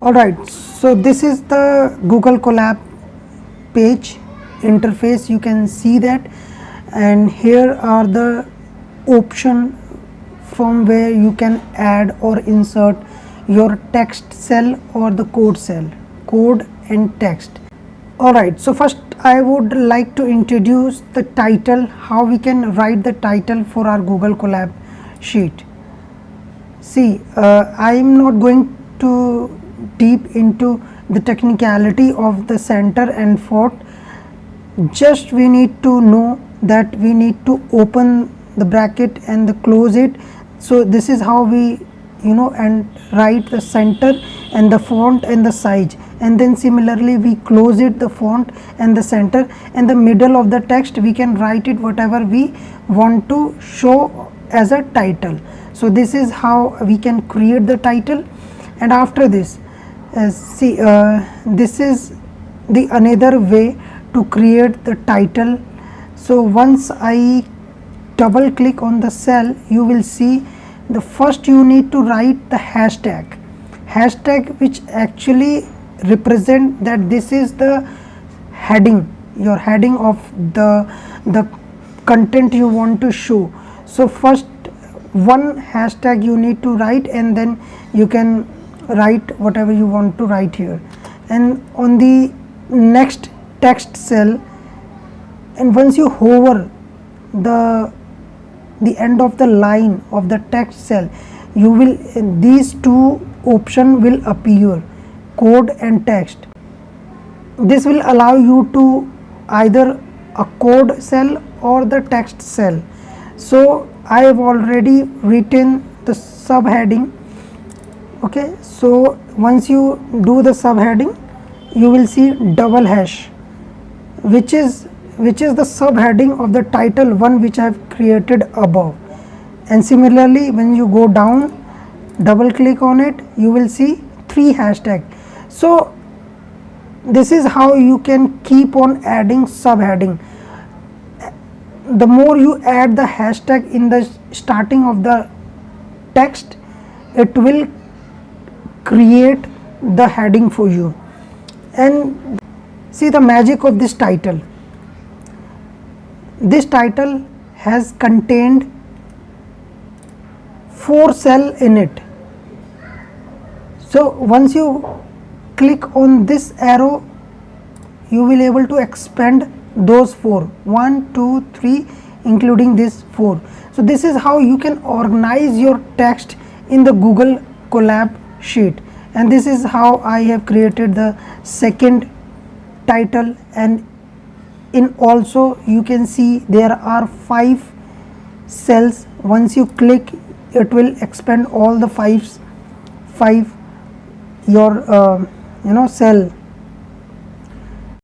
Alright, so this is the Google Colab page interface. You can see that, and here are the option from where you can add or insert your text cell or the code cell, code and text. Alright, so first I would like to introduce the title, how we can write the title for our Google Colab sheet. See, I am not going to deep into the technicality of the center and font. Just we need to know that we need to open the bracket and the close it. So this is how we and write the center and the font and the size, and then similarly we close it, the font and the center, and the middle of the text we can write it whatever we want to show as a title. So this is how we can create the title. And after this, this is the another way to create the title. So once I double click on the cell, you will see the first you need to write the hashtag, which actually represent that this is the heading, your heading of the content you want to show. So first one hashtag you need to write, and then you can write whatever you want to write here. And on the next text cell, and once you hover the end of the line of the text cell, you will these two option will appear, code and text. This will allow you to either a code cell or the text cell. So I have already written the subheading. Okay, so once you do the subheading, you will see double hash, which is the subheading of the title one which I have created above. And similarly, when you go down, double click on it, you will see 3 hashtag. So this is how you can keep on adding subheading. The more you add the hashtag in the starting of the text, it will create the heading for you. And see the magic of this title. This title has contained 4 cells in it. So once you click on this arrow, you will able to expand those 4, 1, 2, 3, including this 4. So this is how you can organize your text in the Google Colab sheet. And this is how I have created the second title. And in also you can see there are 5 cells. Once you click, it will expand all the 5 your cell.